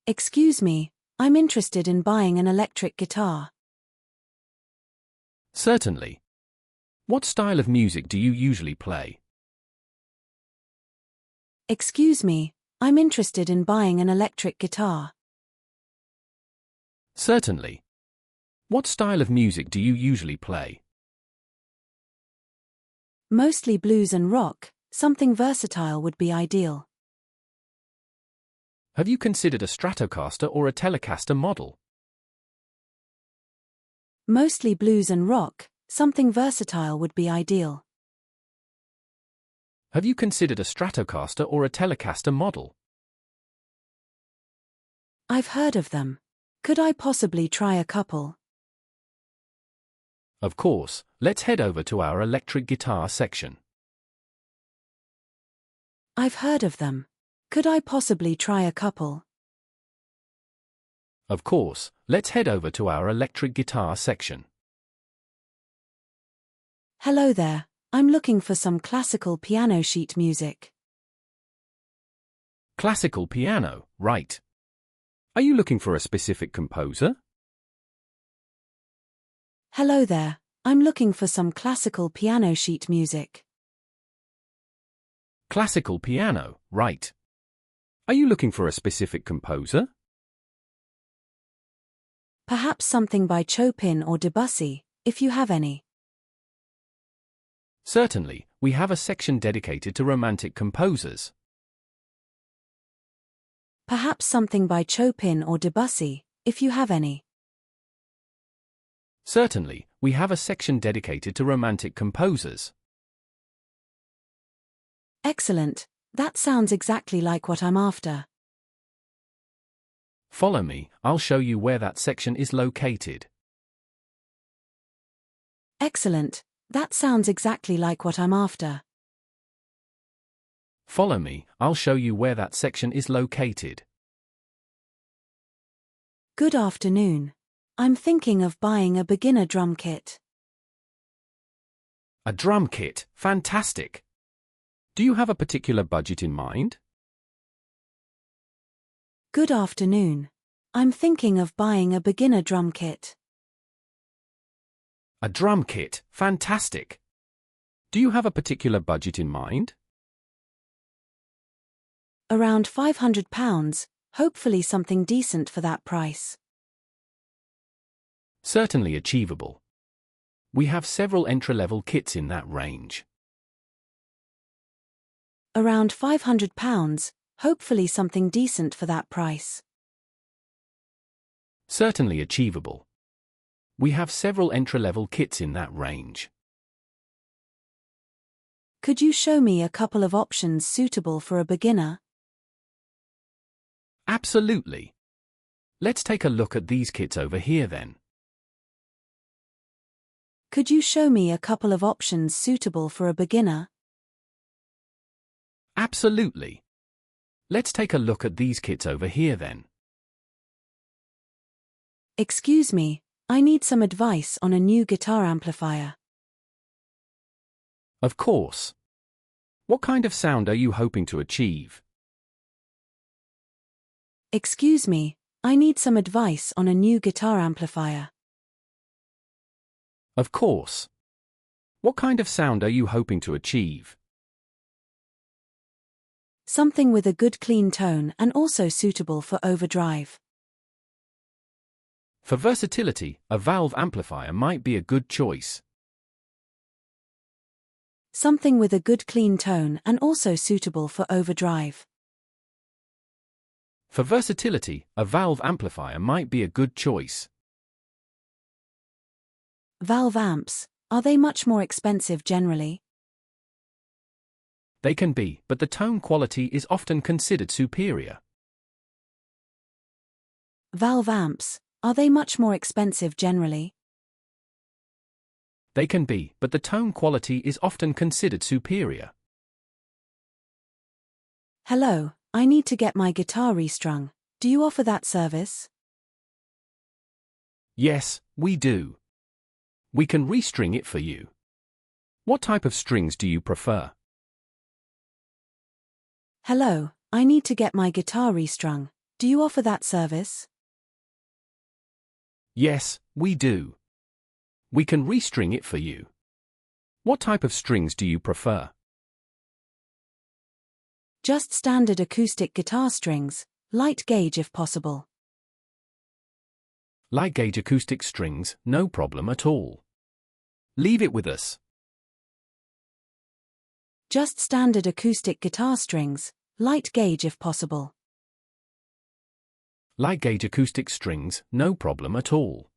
Excuse me, I'm interested in buying an electric guitar. Certainly. What style of music do you usually play? Excuse me, I'm interested in buying an electric guitar. Certainly. What style of music do you usually play? Mostly blues and rock, something versatile would be ideal. Have you considered a Stratocaster or a Telecaster model? Mostly blues and rock, something versatile would be ideal. Have you considered a Stratocaster or a Telecaster model? I've heard of them. Could I possibly try a couple? Of course, let's head over to our electric guitar section. I've heard of them. Could I possibly try a couple? Of course, let's head over to our electric guitar section. Hello there, I'm looking for some classical piano sheet music. Classical piano, right. Are you looking for a specific composer? Hello there, I'm looking for some classical piano sheet music. Classical piano, right. Are you looking for a specific composer? Perhaps something by Chopin or Debussy, if you have any. Certainly, we have a section dedicated to romantic composers. Perhaps something by Chopin or Debussy, if you have any. Certainly, we have a section dedicated to romantic composers. Excellent, that sounds exactly like what I'm after. Follow me, I'll show you where that section is located. Excellent, that sounds exactly like what I'm after. Follow me, I'll show you where that section is located. Good afternoon. I'm thinking of buying a beginner drum kit. A drum kit, fantastic. Do you have a particular budget in mind? Good afternoon. I'm thinking of buying a beginner drum kit. A drum kit, fantastic. Do you have a particular budget in mind? Around £500, hopefully something decent for that price. Certainly achievable. We have several entry-level kits in that range. Around £500, hopefully something decent for that price. Certainly achievable. We have several entry-level kits in that range. Could you show me a couple of options suitable for a beginner? Absolutely. Let's take a look at these kits over here then. Could you show me a couple of options suitable for a beginner? Absolutely. Let's take a look at these kits over here then. Excuse me, I need some advice on a new guitar amplifier. Of course. What kind of sound are you hoping to achieve? Excuse me, I need some advice on a new guitar amplifier. Of course. What kind of sound are you hoping to achieve? Something with a good clean tone and also suitable for overdrive. For versatility, a valve amplifier might be a good choice. Something with a good clean tone and also suitable for overdrive. For versatility, a valve amplifier might be a good choice. Valve amps, are they much more expensive generally? They can be, but the tone quality is often considered superior. Valve amps, are they much more expensive generally? They can be, but the tone quality is often considered superior. Hello, I need to get my guitar restrung. Do you offer that service? Yes, we do. We can restring it for you. What type of strings do you prefer? Hello, I need to get my guitar restrung. Do you offer that service? Yes, we do. We can restring it for you. What type of strings do you prefer? Just standard acoustic guitar strings, light gauge if possible. Light gauge acoustic strings, no problem at all. Leave it with us. Just standard acoustic guitar strings, light gauge if possible. Light gauge acoustic strings, no problem at all.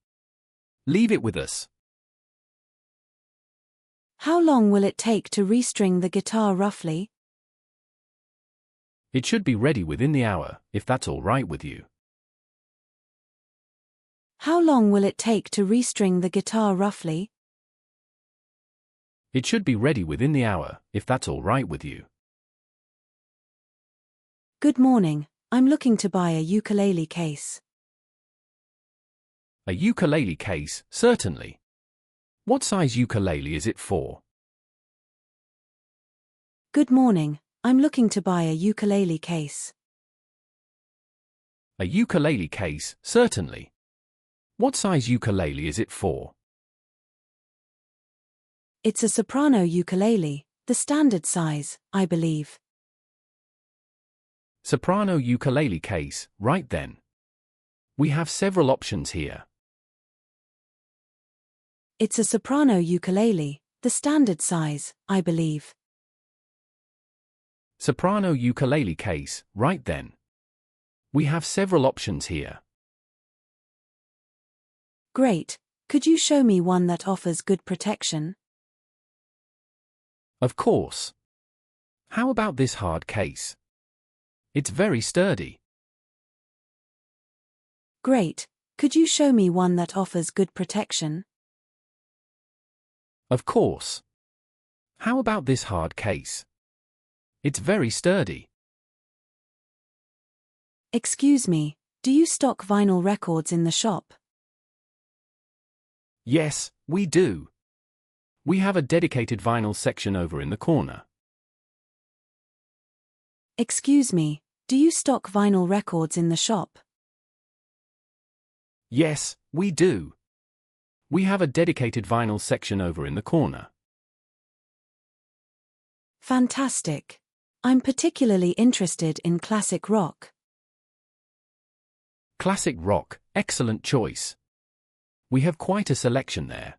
Leave it with us. How long will it take to restring the guitar roughly? It should be ready within the hour, if that's all right with you. How long will it take to restring the guitar roughly? It should be ready within the hour, if that's all right with you. Good morning, I'm looking to buy a ukulele case. A ukulele case, certainly. What size ukulele is it for? Good morning, I'm looking to buy a ukulele case. A ukulele case, certainly. What size ukulele is it for? It's a soprano ukulele, the standard size, I believe. Soprano ukulele case, right then. We have several options here. It's a soprano ukulele, the standard size, I believe. Soprano ukulele case, right then. We have several options here. Great. Could you show me one that offers good protection? Of course. How about this hard case? It's very sturdy. Great. Could you show me one that offers good protection? Of course. How about this hard case? It's very sturdy. Excuse me, do you stock vinyl records in the shop? Yes, we do. We have a dedicated vinyl section over in the corner. Excuse me, do you stock vinyl records in the shop? Yes, we do. We have a dedicated vinyl section over in the corner. Fantastic. I'm particularly interested in classic rock. Classic rock, excellent choice. We have quite a selection there.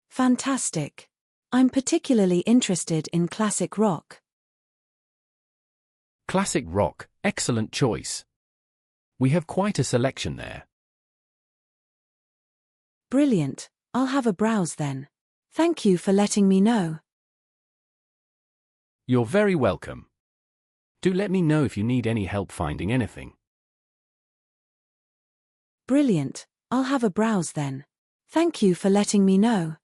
Fantastic. I'm particularly interested in classic rock. Classic rock, excellent choice. We have quite a selection there. Brilliant. I'll have a browse then. Thank you for letting me know. You're very welcome. Do let me know if you need any help finding anything. Brilliant. I'll have a browse then. Thank you for letting me know.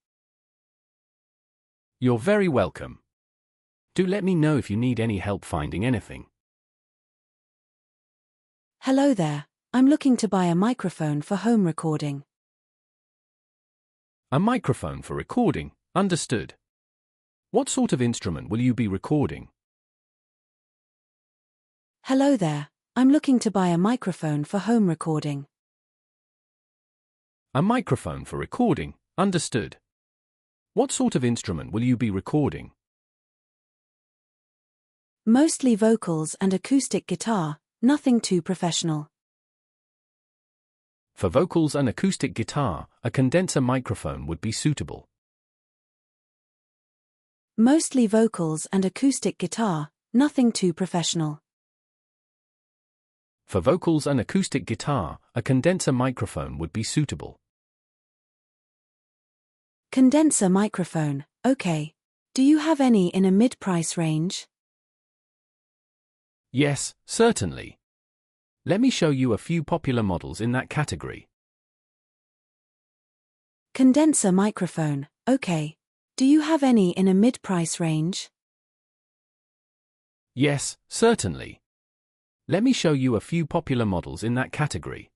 You're very welcome. Do let me know if you need any help finding anything. Hello there. I'm looking to buy a microphone for home recording. A microphone for recording, understood. What sort of instrument will you be recording? Hello there. I'm looking to buy a microphone for home recording. A microphone for recording, understood. What sort of instrument will you be recording? Mostly vocals and acoustic guitar, nothing too professional. For vocals and acoustic guitar, a condenser microphone would be suitable. Mostly vocals and acoustic guitar, nothing too professional. For vocals and acoustic guitar, a condenser microphone would be suitable. Condenser microphone, okay. Do you have any in a mid-price range? Yes, certainly. Let me show you a few popular models in that category. Condenser microphone, okay. Do you have any in a mid-price range? Yes, certainly. Let me show you a few popular models in that category.